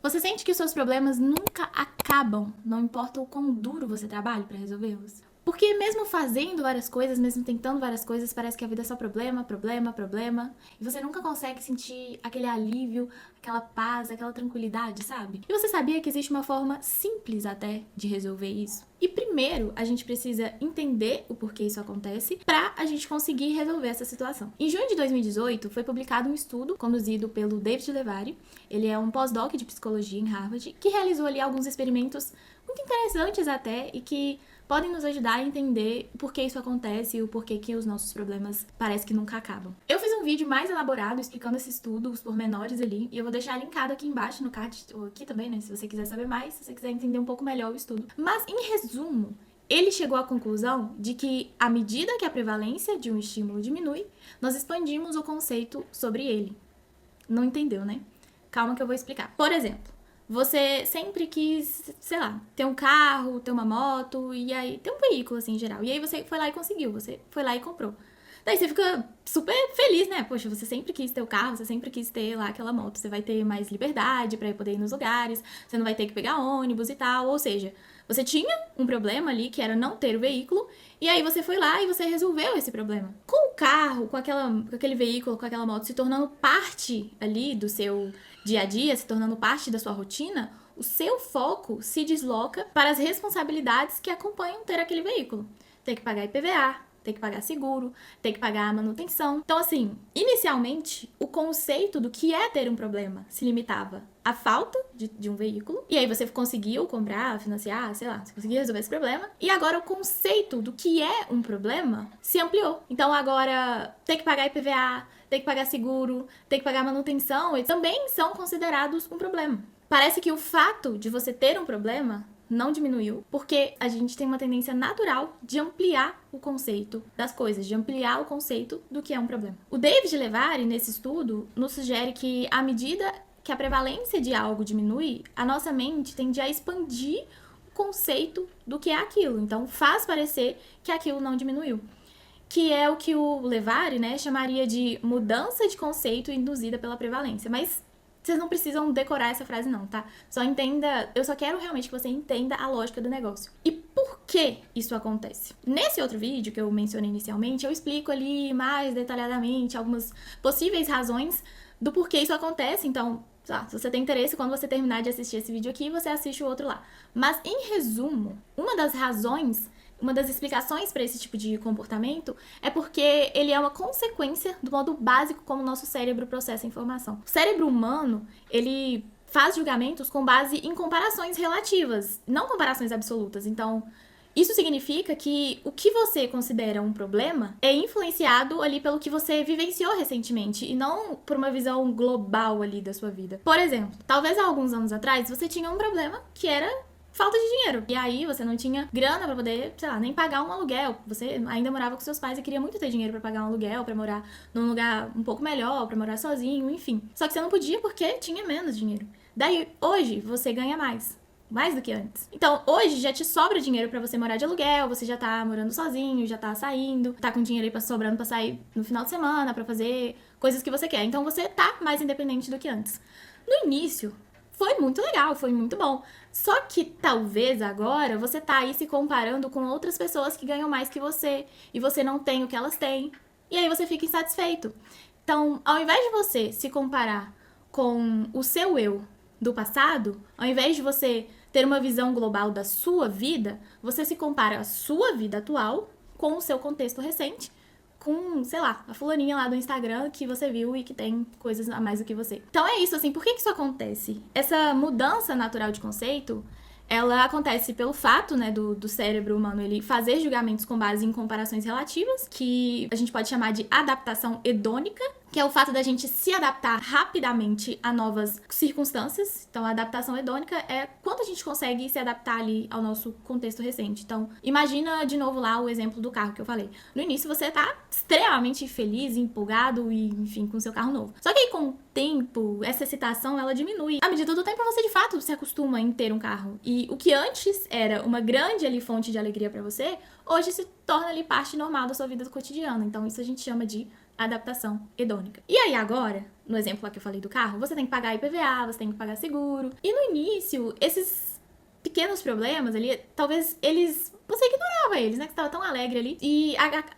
Você sente que os seus problemas nunca acabam, não importa o quão duro você trabalhe pra resolvê-los? Porque mesmo fazendo várias coisas, mesmo tentando várias coisas, parece que a vida é só problema, problema, problema. E você nunca consegue sentir aquele alívio, aquela paz, aquela tranquilidade, sabe? E você sabia que existe uma forma simples até de resolver isso? E primeiro, a gente precisa entender o porquê isso acontece pra a gente conseguir resolver essa situação. Em junho de 2018, foi publicado um estudo conduzido pelo David Levari. Ele é um pós-doc de psicologia em Harvard, que realizou ali alguns experimentos muito interessantes até e que podem nos ajudar a entender por que isso acontece e o porquê que os nossos problemas parece que nunca acabam. Eu fiz um vídeo mais elaborado explicando esse estudo, os pormenores ali, e eu vou deixar linkado aqui embaixo no card, ou aqui também, né, se você quiser saber mais, se você quiser entender um pouco melhor o estudo. Mas, em resumo, ele chegou à conclusão de que, à medida que a prevalência de um estímulo diminui, nós expandimos o conceito sobre ele. Não entendeu, né? Calma que eu vou explicar. Por exemplo, você sempre quis, sei lá, ter um carro, ter uma moto, e aí ter um veículo, assim, em geral. E aí você foi lá e conseguiu, você foi lá e comprou. Daí você fica super feliz, né? Poxa, você sempre quis ter o carro, você sempre quis ter lá aquela moto. Você vai ter mais liberdade pra poder ir nos lugares, você não vai ter que pegar ônibus e tal. Ou seja, você tinha um problema ali, que era não ter o veículo, e aí você foi lá e você resolveu esse problema. Com o carro, com aquele veículo, com aquela moto se tornando parte ali do seu dia a dia, se tornando parte da sua rotina, o seu foco se desloca para as responsabilidades que acompanham ter aquele veículo. Ter que pagar IPVA, ter que pagar seguro, ter que pagar a manutenção. Então, assim, inicialmente, o conceito do que é ter um problema se limitava à falta de um veículo, e aí você conseguiu comprar, financiar, sei lá, você conseguiu resolver esse problema, e agora o conceito do que é um problema se ampliou. Então, agora, ter que pagar IPVA, ter que pagar seguro, ter que pagar manutenção, eles também são considerados um problema. Parece que o fato de você ter um problema não diminuiu, porque a gente tem uma tendência natural de ampliar o conceito das coisas, de ampliar o conceito do que é um problema. O David Levari, nesse estudo, nos sugere que à medida que a prevalência de algo diminui, a nossa mente tende a expandir o conceito do que é aquilo. Então, faz parecer que aquilo não diminuiu. Que é o que o Levari, né, chamaria de mudança de conceito induzida pela prevalência. Mas vocês não precisam decorar essa frase não, tá? Só entenda, eu só quero realmente que você entenda a lógica do negócio. E por que isso acontece? Nesse outro vídeo que eu mencionei inicialmente, eu explico ali mais detalhadamente algumas possíveis razões do porquê isso acontece. Então, se você tem interesse, quando você terminar de assistir esse vídeo aqui, você assiste o outro lá. Mas, em resumo, uma das razões, uma das explicações para esse tipo de comportamento é porque ele é uma consequência do modo básico como o nosso cérebro processa a informação. O cérebro humano, ele faz julgamentos com base em comparações relativas, não comparações absolutas. Então, isso significa que o que você considera um problema é influenciado ali pelo que você vivenciou recentemente e não por uma visão global ali da sua vida. Por exemplo, talvez há alguns anos atrás você tinha um problema que era falta de dinheiro. E aí você não tinha grana pra poder, sei lá, nem pagar um aluguel. Você ainda morava com seus pais e queria muito ter dinheiro pra pagar um aluguel, pra morar num lugar um pouco melhor, pra morar sozinho, enfim. Só que você não podia porque tinha menos dinheiro. Daí, hoje, você ganha mais do que antes. Então, hoje já te sobra dinheiro pra você morar de aluguel, você já tá morando sozinho, já tá saindo, tá com dinheiro aí sobrando pra sair no final de semana, pra fazer coisas que você quer. Então, você tá mais independente do que antes. No início, foi muito legal, foi muito bom. Só que talvez agora você tá aí se comparando com outras pessoas que ganham mais que você e você não tem o que elas têm. E aí você fica insatisfeito. Então, ao invés de você se comparar com o seu eu do passado, ao invés de você ter uma visão global da sua vida, você se compara a sua vida atual com o seu contexto recente, com, sei lá, a fulaninha lá do Instagram que você viu e que tem coisas a mais do que você. Então é isso, assim, por que isso acontece? Essa mudança natural de conceito, ela acontece pelo fato, né, do cérebro humano ele fazer julgamentos com base em comparações relativas, que a gente pode chamar de adaptação hedônica, que é o fato da gente se adaptar rapidamente a novas circunstâncias. Então, a adaptação hedônica é quanto a gente consegue se adaptar ali ao nosso contexto recente. Então, imagina de novo lá o exemplo do carro que eu falei. No início, você tá extremamente feliz, empolgado e, enfim, com seu carro novo. Só que aí, com o tempo, essa excitação, ela diminui. À medida do tempo, você, de fato, se acostuma em ter um carro. E o que antes era uma grande ali fonte de alegria pra você, hoje se torna ali parte normal da sua vida cotidiana. Então, isso a gente chama de adaptação hedônica. E aí agora, no exemplo lá que eu falei do carro, você tem que pagar IPVA, você tem que pagar seguro. E no início, esses pequenos problemas ali, talvez você ignorava eles, né? Que você tava tão alegre ali. E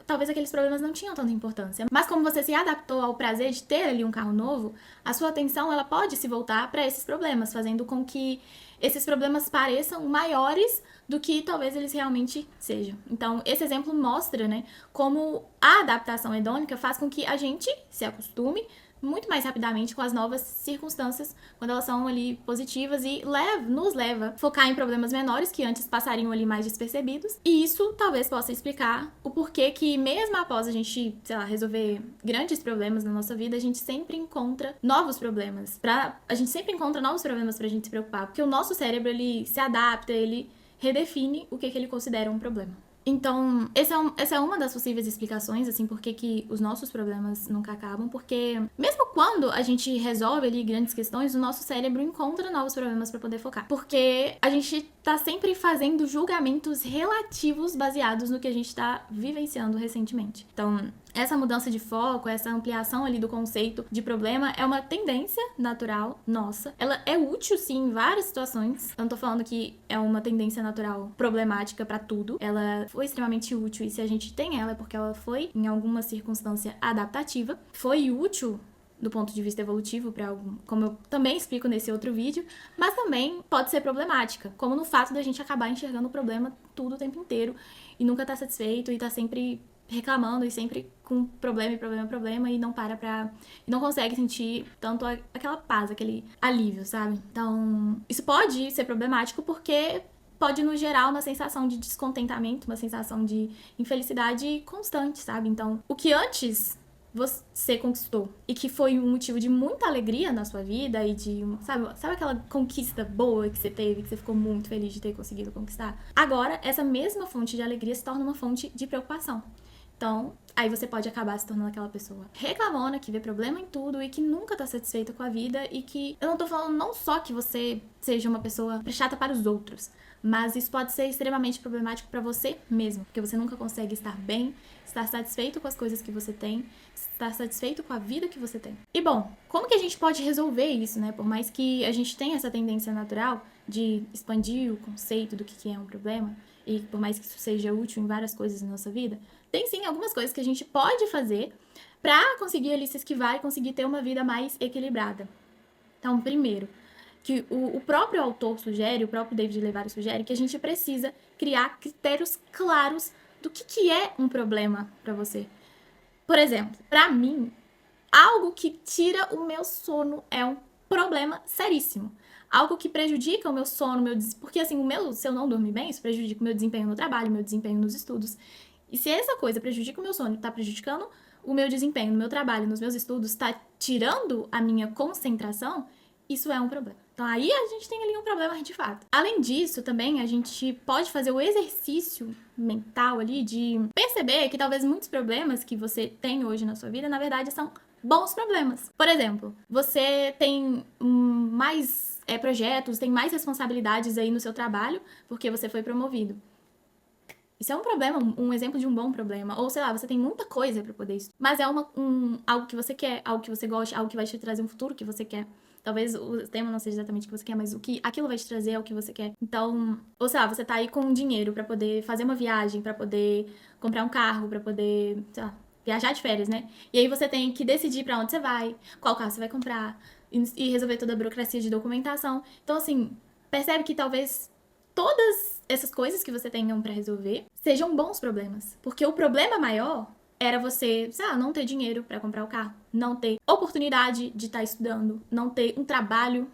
talvez aqueles problemas não tinham tanta importância. Mas como você se adaptou ao prazer de ter ali um carro novo, a sua atenção, ela pode se voltar para esses problemas, fazendo com que esses problemas pareçam maiores do que talvez eles realmente sejam. Então, esse exemplo mostra, né, como a adaptação hedônica faz com que a gente se acostume muito mais rapidamente com as novas circunstâncias, quando elas são ali positivas e nos leva a focar em problemas menores que antes passariam ali mais despercebidos. E isso talvez possa explicar o porquê que mesmo após a gente, sei lá, resolver grandes problemas na nossa vida, a gente sempre encontra novos problemas. A gente sempre encontra novos problemas pra gente se preocupar, porque o nosso cérebro, ele se adapta, ele redefine o que ele considera um problema. Então, essa é uma das possíveis explicações, assim, por que os nossos problemas nunca acabam, porque mesmo quando a gente resolve ali grandes questões, o nosso cérebro encontra novos problemas pra poder focar. Porque a gente tá sempre fazendo julgamentos relativos baseados no que a gente tá vivenciando recentemente. Então, essa mudança de foco, essa ampliação ali do conceito de problema é uma tendência natural nossa. Ela é útil, sim, em várias situações. Eu não tô falando que é uma tendência natural problemática pra tudo. Ela foi extremamente útil e se a gente tem ela é porque ela foi, em alguma circunstância, adaptativa. Foi útil do ponto de vista evolutivo para algum, como eu também explico nesse outro vídeo, mas também pode ser problemática, como no fato da gente acabar enxergando o problema tudo o tempo inteiro e nunca tá satisfeito e tá sempre reclamando e sempre com problema e não e não consegue sentir tanto aquela paz, aquele alívio, sabe? Então, isso pode ser problemático porque pode nos gerar uma sensação de descontentamento, uma sensação de infelicidade constante, sabe? Então, o que antes você conquistou e que foi um motivo de muita alegria na sua vida e de, sabe aquela conquista boa que você teve, que você ficou muito feliz de ter conseguido conquistar? Agora, essa mesma fonte de alegria se torna uma fonte de preocupação. Então, aí você pode acabar se tornando aquela pessoa reclamona, que vê problema em tudo e que nunca tá satisfeita com a vida e que... Eu não tô falando não só que você seja uma pessoa chata para os outros, mas isso pode ser extremamente problemático para você mesmo, porque você nunca consegue estar bem, estar satisfeito com as coisas que você tem, estar satisfeito com a vida que você tem. E bom, como que a gente pode resolver isso, né? Por mais que a gente tenha essa tendência natural de expandir o conceito do que é um problema, e por mais que isso seja útil em várias coisas na nossa vida, tem sim algumas coisas que a gente pode fazer pra conseguir ali se esquivar e conseguir ter uma vida mais equilibrada. Então, primeiro, que o próprio autor sugere, o próprio David Levary sugere, que a gente precisa criar critérios claros do que é um problema pra você. Por exemplo, pra mim, algo que tira o meu sono é um problema seríssimo. Algo que prejudica o meu sono, porque assim, se eu não dormir bem, isso prejudica o meu desempenho no trabalho, meu desempenho nos estudos. E se essa coisa prejudica o meu sono, tá prejudicando o meu desempenho no meu trabalho, nos meus estudos, tá tirando a minha concentração, isso é um problema. Então aí a gente tem ali um problema de fato. Além disso, também a gente pode fazer o exercício mental ali de perceber que talvez muitos problemas que você tem hoje na sua vida, na verdade, são bons problemas. Por exemplo, você tem mais projetos, tem mais responsabilidades aí no seu trabalho porque você foi promovido. Isso é um problema, um exemplo de um bom problema. Ou, sei lá, você tem muita coisa pra poder estudar, mas é algo que você quer, algo que você gosta, algo que vai te trazer um futuro que você quer. Talvez o tema não seja exatamente o que você quer, mas aquilo vai te trazer é o que você quer. Então, ou sei lá, você tá aí com dinheiro pra poder fazer uma viagem, pra poder comprar um carro, pra poder, sei lá, viajar de férias, né? E aí você tem que decidir pra onde você vai, qual carro você vai comprar e resolver toda a burocracia de documentação. Então, assim, percebe que talvez todas essas coisas que você tenham pra resolver sejam bons problemas. Porque o problema maior era você, sei lá, não ter dinheiro pra comprar o carro, não ter oportunidade de estar estudando, não ter um trabalho,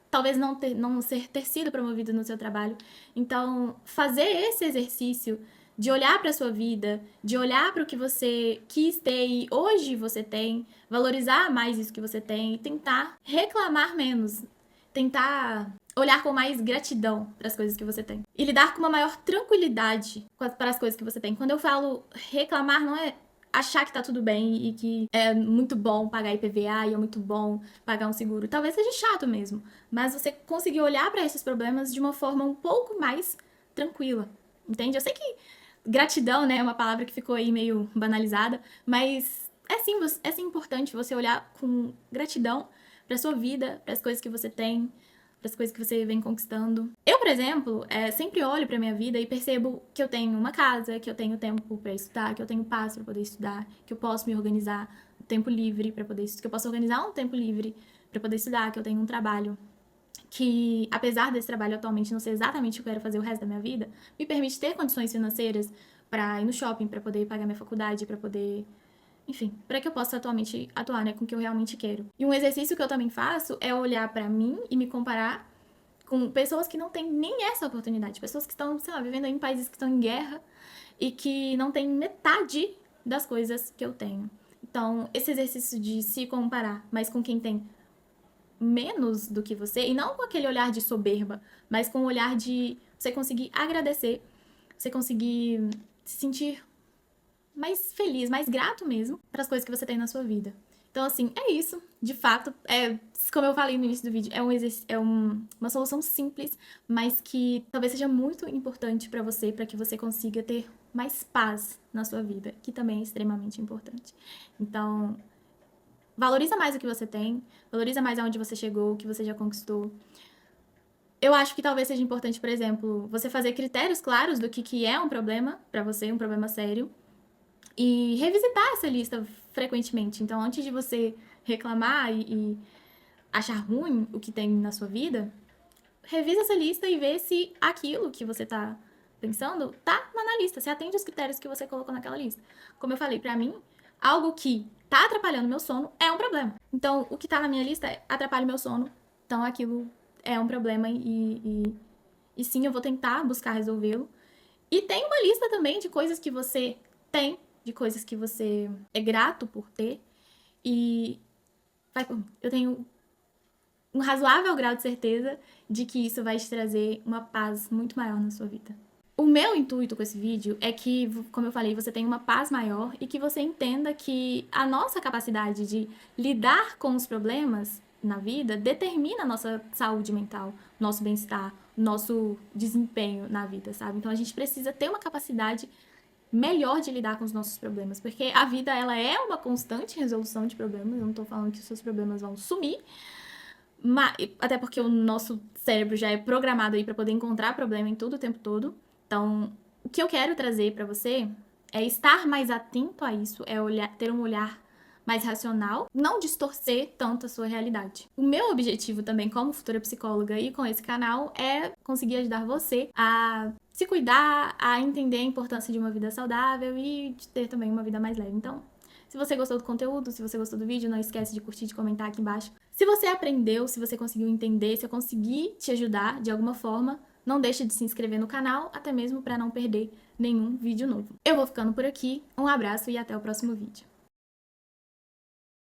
talvez não ter sido promovido no seu trabalho. Então, fazer esse exercício de olhar pra sua vida, de olhar para o que você quis ter e hoje você tem, valorizar mais isso que você tem e tentar reclamar menos, tentar olhar com mais gratidão para as coisas que você tem. E lidar com uma maior tranquilidade para as coisas que você tem. Quando eu falo reclamar, não é achar que tá tudo bem e que é muito bom pagar IPVA e é muito bom pagar um seguro. Talvez seja chato mesmo, mas você conseguir olhar para esses problemas de uma forma um pouco mais tranquila, entende? Eu sei que gratidão, né, é uma palavra que ficou aí meio banalizada, mas É sim importante você olhar com gratidão pra sua vida, pras coisas que você tem, pras coisas que você vem conquistando. Eu, por exemplo, sempre olho pra minha vida e percebo que eu tenho uma casa, que eu tenho tempo pra estudar, que eu tenho paz pra poder estudar, que eu posso me organizar um tempo livre para poder estudar, que eu posso organizar um tempo livre pra poder estudar, que eu tenho um trabalho que, apesar desse trabalho atualmente não ser exatamente o que eu quero fazer o resto da minha vida, me permite ter condições financeiras pra ir no shopping, pra poder pagar minha faculdade, pra poder, enfim, para que eu possa atualmente atuar, né, com o que eu realmente quero. E um exercício que eu também faço é olhar pra mim e me comparar com pessoas que não têm nem essa oportunidade, pessoas que estão, sei lá, vivendo em países que estão em guerra e que não têm metade das coisas que eu tenho. Então, esse exercício de se comparar, mas com quem tem menos do que você, e não com aquele olhar de soberba, mas com o olhar de você conseguir agradecer, você conseguir se sentir mais feliz, mais grato mesmo para as coisas que você tem na sua vida. Então, assim, é isso. De fato, como eu falei no início do vídeo, uma solução simples, mas que talvez seja muito importante para você, para que você consiga ter mais paz na sua vida, que também é extremamente importante. Então, valoriza mais o que você tem, valoriza mais aonde você chegou, o que você já conquistou. Eu acho que talvez seja importante, por exemplo, você fazer critérios claros do que é um problema para você, um problema sério, e revisitar essa lista frequentemente. Então, antes de você reclamar e achar ruim o que tem na sua vida, revisa essa lista e vê se aquilo que você tá pensando tá na lista, se atende os critérios que você colocou naquela lista. Como eu falei, pra mim, algo que tá atrapalhando meu sono é um problema. Então, o que tá na minha lista atrapalha meu sono, então aquilo é um problema e sim, eu vou tentar buscar resolvê-lo. E tem uma lista também de coisas que você tem, de coisas que você é grato por ter. E vai por mim. Eu tenho um razoável grau de certeza de que isso vai te trazer uma paz muito maior na sua vida. O meu intuito com esse vídeo é que, como eu falei, você tenha uma paz maior e que você entenda que a nossa capacidade de lidar com os problemas na vida determina a nossa saúde mental, nosso bem-estar, nosso desempenho na vida, sabe? Então a gente precisa ter uma capacidade melhor de lidar com os nossos problemas, porque a vida ela é uma constante resolução de problemas. Eu não tô falando que os seus problemas vão sumir, mas, até porque o nosso cérebro já é programado aí para poder encontrar problema em tudo o tempo todo. Então, o que eu quero trazer para você é estar mais atento a isso, ter um olhar mais racional, não distorcer tanto a sua realidade. O meu objetivo também como futura psicóloga e com esse canal é conseguir ajudar você a se cuidar, a entender a importância de uma vida saudável e de ter também uma vida mais leve. Então, se você gostou do conteúdo, se você gostou do vídeo, não esquece de curtir, de comentar aqui embaixo. Se você aprendeu, se você conseguiu entender, se eu consegui te ajudar de alguma forma, não deixe de se inscrever no canal, até mesmo para não perder nenhum vídeo novo. Eu vou ficando por aqui, um abraço e até o próximo vídeo.